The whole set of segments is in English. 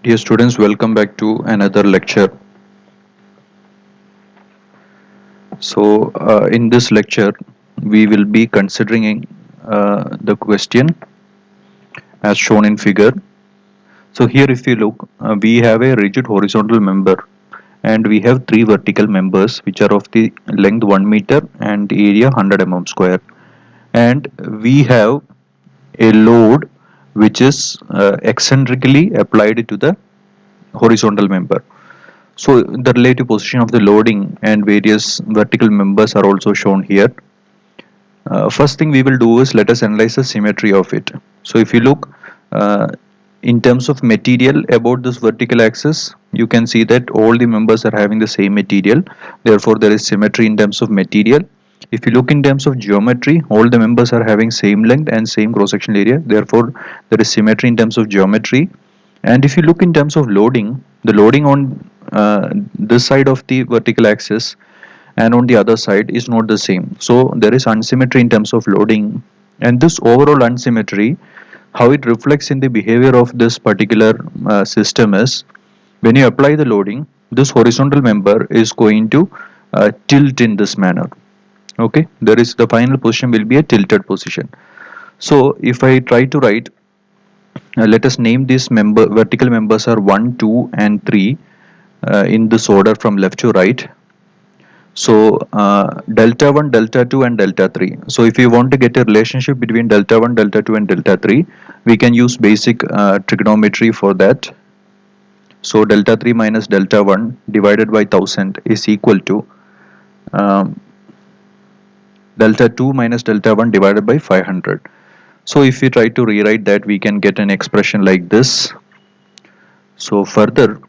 Dear students, welcome back to another lecture. In this lecture, we will be considering the question as shown in figure. So, here, if you look, we have a rigid horizontal member and we have three vertical members which are of the length 1 meter and area 100 mm square. And we have a load which is eccentrically applied to the horizontal member. So the relative position of the loading and various vertical members are also shown here. First thing we will do is let us analyze the symmetry of it. So if you look in terms of material about this vertical axis, you can see that all the members are having the same material. Therefore, there is symmetry in terms of material. If you look in terms of geometry, all the members are having same length and same cross-sectional area. Therefore, there is symmetry in terms of geometry. And if you look in terms of loading, the loading on this side of the vertical axis and on the other side is not the same. So there is unsymmetry in terms of loading, and this overall unsymmetry, how it reflects in the behavior of this particular system is when you apply the loading, this horizontal member is going to tilt in this manner. Okay, there is the final position will be a tilted position. So if I try to write, let us name these vertical members are 1, 2, and 3 in this order from left to right. So delta 1, delta 2, and delta 3. So if you want to get a relationship between delta 1, delta 2, and delta 3, we can use basic trigonometry for that. So delta 3 minus delta 1 divided by 1000 is equal to um, delta 2 minus delta 1 divided by 500. So if we try to rewrite that, we can get an expression like this. So further,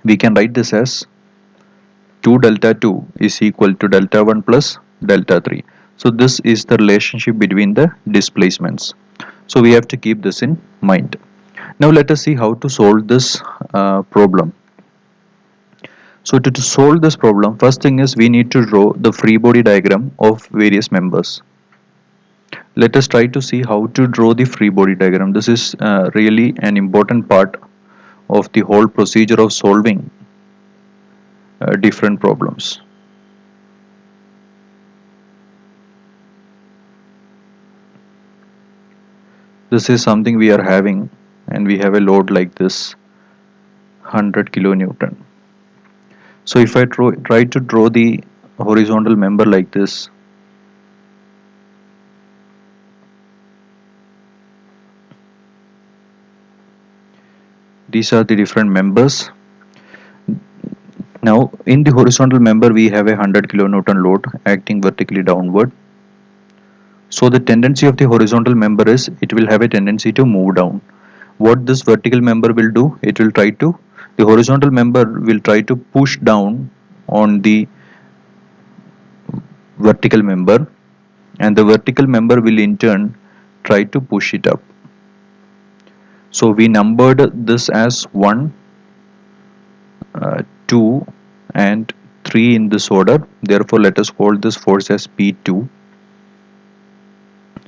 we can write this as 2 delta 2 is equal to delta 1 plus delta 3. So this is the relationship between the displacements. So we have to keep this in mind. Now let us see how to solve this problem. So to solve this problem, first thing is we need to draw the free body diagram of various members. Let us try to see how to draw the free body diagram. This is really an important part of the whole procedure of solving different problems. This is something we are having, and we have a load like this 100 kilonewton. So if I try to draw the horizontal member like this, these are the different members. Now in the horizontal member we have a 100 kilonewton load acting vertically downward. So the tendency of the horizontal member is it will have a tendency to move down. What this vertical member will do, it will try to, the horizontal member will try to push down on the vertical member, and the vertical member will in turn try to push it up. So we numbered this as 1, 2, and 3 in this order. Therefore, let us call this force as P2.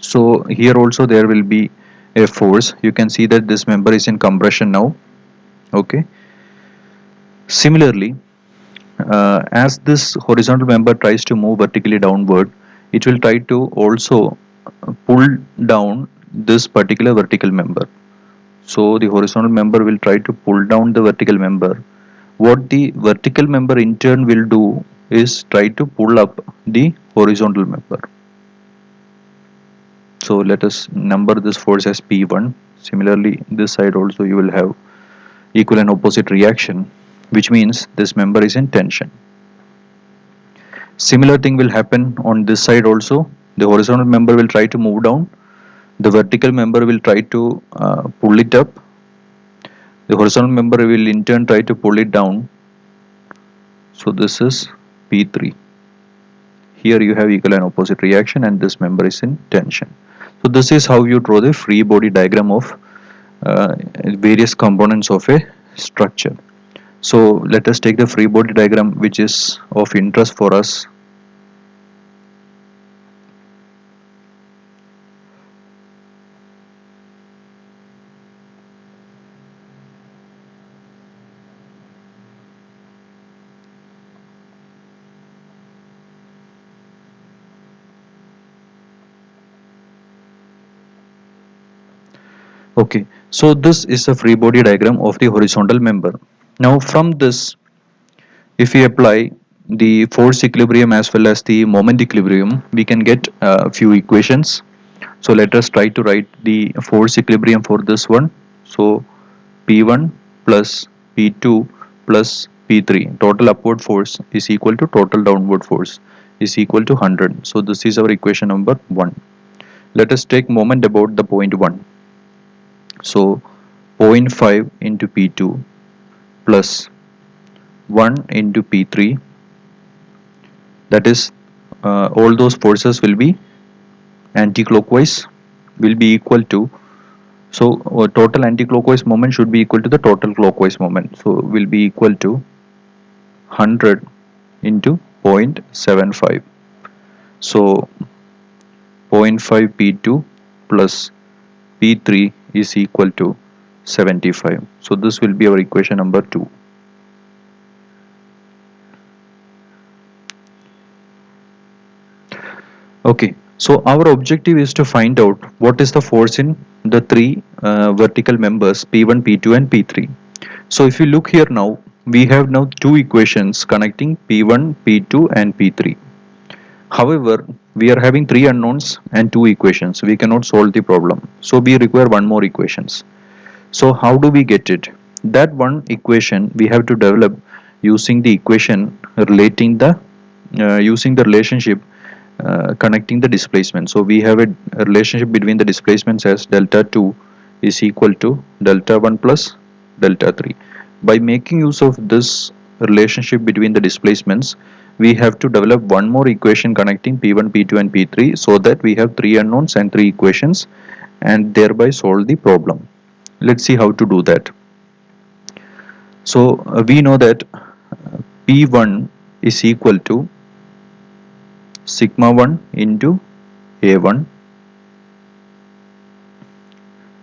So here also there will be a force. You can see that this member is in compression now. Okay. Similarly, as this horizontal member tries to move vertically downward, it will try to also pull down this particular vertical member. So the horizontal member will try to pull down the vertical member. What the vertical member in turn will do is try to pull up the horizontal member. So let us number this force as P1. Similarly, this side also you will have equal and opposite reaction, which means this member is in tension. Similar thing will happen on this side also. The horizontal member will try to move down. The vertical member will try to pull it up. The horizontal member will in turn try to pull it down. So this is P3. Here you have equal and opposite reaction, and this member is in tension. So this is how you draw the free body diagram of various components of a structure. So let us take the free body diagram which is of interest for us. Okay, so this is a free body diagram of the horizontal member. Now from this, if we apply the force equilibrium as well as the moment equilibrium, we can get a few equations. So let us try to write the force equilibrium for this one. So P1 plus P2 plus P3, total upward force is equal to total downward force is equal to 100. So this is our equation number 1. Let us take moment about the point 1. So zero point 0.5 into P2 plus 1 into P3, that is all those forces will be anti-clockwise, will be equal to, so total anti-clockwise moment should be equal to the total clockwise moment, so will be equal to 100 into 0.75. So 0.5 P2 plus P3 is equal to 75. So this will be our equation number 2. Okay, so our objective is to find out what is the force in the three vertical members P1, P2 and P3. So if you look here now, we have now two equations connecting P1, P2 and P3. However, we are having three unknowns and two equations. We cannot solve the problem. So we require one more equations. So how do we get it? That one equation we have to develop using the equation relating the using the relationship connecting the displacement. So we have a relationship between the displacements as delta 2 is equal to delta 1 plus delta 3. By making use of this relationship between the displacements, we have to develop one more equation connecting P1, P2 and P3, so that we have three unknowns and three equations and thereby solve the problem. Let's see how to do that. So we know that P1 is equal to sigma 1 into A1,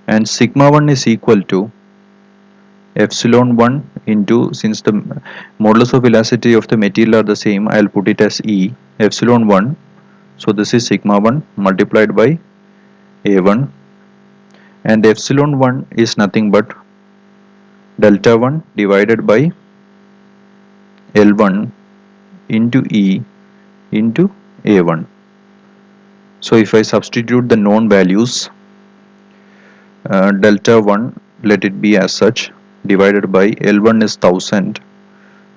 and sigma 1 is equal to epsilon 1 into, since the modulus of velocity of the material are the same, I'll put it as E, epsilon 1. So this is sigma 1 multiplied by A1, and epsilon 1 is nothing but delta 1 divided by L1 into E into A1. So if I substitute the known values, delta 1, let it be as such, divided by L1 is 1000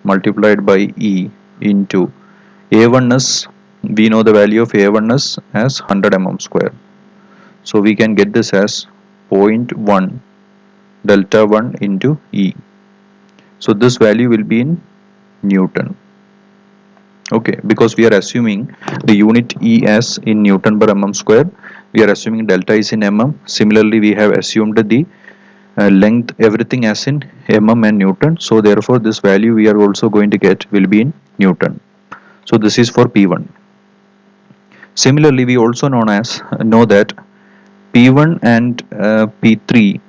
multiplied by E into A1 is, we know the value of A1 is as 100 mm square. So we can get this as 0.1 delta 1 into E. So this value will be in Newton. Okay, because we are assuming the unit E as in Newton per mm square, we are assuming delta is in mm. Similarly, we have assumed the length, everything as in mm and Newton. So therefore this value we are also going to get will be in Newton. So this is for P1. Similarly, we also know that P1 and P3,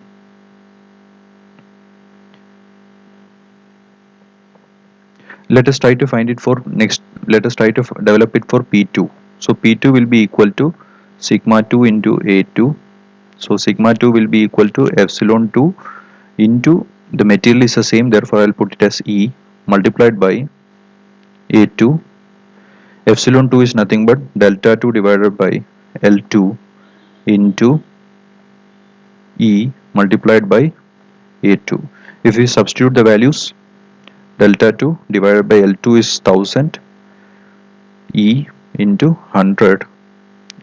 let us try to find it for next, let us try to develop it for P2. So P2 will be equal to sigma 2 into A2. So sigma 2 will be equal to epsilon 2 into, the material is the same, therefore I'll put it as E, multiplied by A2. Epsilon 2 is nothing but delta 2 divided by L2 into E multiplied by A2. If we substitute the values, delta 2 divided by L2 is 1000, E into 100,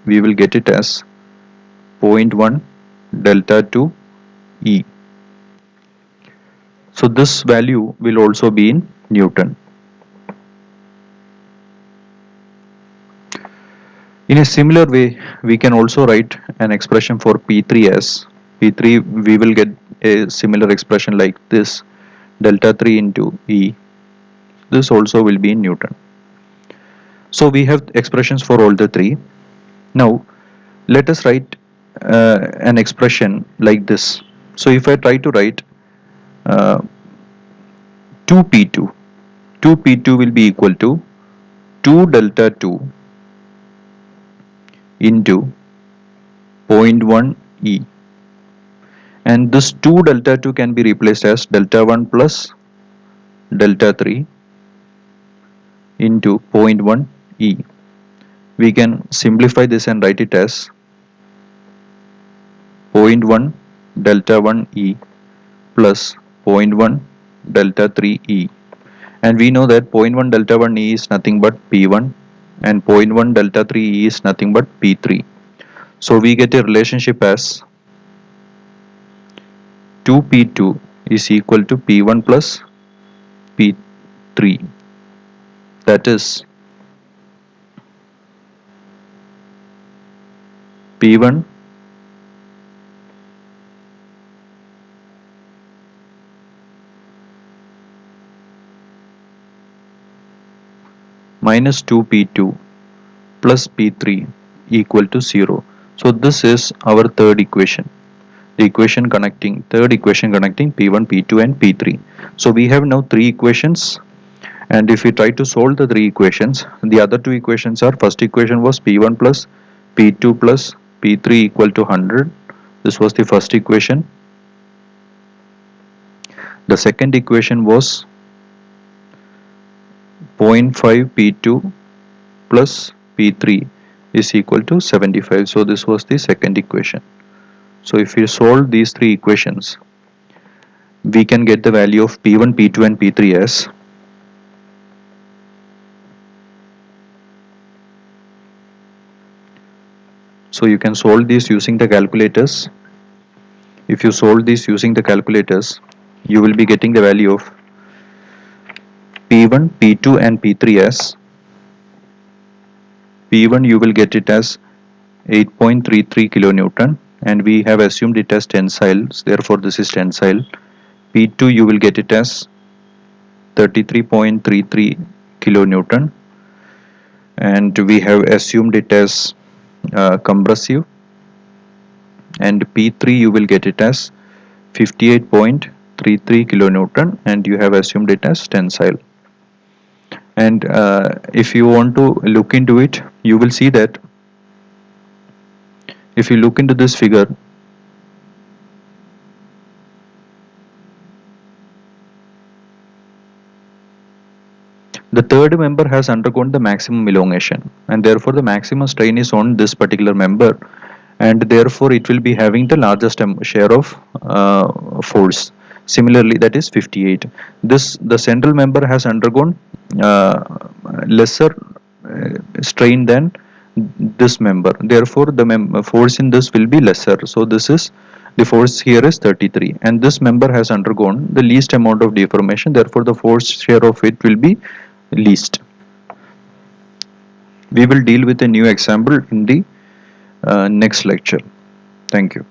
we will get it as 0.1 delta 2 E. So this value will also be in Newton. In a similar way, we can also write an expression for P3 as P3, we will get a similar expression like this, delta 3 into E. This also will be in Newton. So we have expressions for all the three. Now let us write an expression like this. So if I try to write uh, 2P2, 2P2 will be equal to 2 delta 2 into 0.1 E, and this 2 delta 2 can be replaced as delta 1 plus delta 3 into 0.1 E. We can simplify this and write it as 0.1 delta 1 E plus 0.1 delta 3 E, and we know that 0.1 delta 1 E is nothing but P1 and 0.1 delta 3 E is nothing but P3. So we get a relationship as 2P2 is equal to P1 plus P3, that is P1 minus 2P2 plus P3 equal to 0. So this is our third equation, the third equation connecting P1, P2 and P3. So we have now three equations, and if we try to solve the three equations, the other two equations are, first equation was P1 plus P2 plus P3 equal to 100. This was the first equation. The second equation was 0.5 P2 plus P3 is equal to 75. So this was the second equation. So if we solve these three equations, we can get the value of P1, P2 and P3 as so you can solve this using the calculators. If you solve this using the calculators, you will be getting the value of P1, P2 and P3 as P1 you will get it as 8.33 kilonewton, and we have assumed it as tensile, therefore this is tensile. P2 you will get it as 33.33 kilonewton, and we have assumed it as compressive, and P3 you will get it as 58.33 kilonewton, and you have assumed it as tensile. And if you want to look into it, you will see that if you look into this figure, the third member has undergone the maximum elongation, and therefore the maximum strain is on this particular member, and therefore it will be having the largest share of force. Similarly, that is 58. The central member has undergone uh, lesser strain than this member. Therefore, the force in this will be lesser. So this is the force here is 33, and this member has undergone the least amount of deformation. Therefore, the force share of it will be least. We will deal with a new example in the next lecture. Thank you.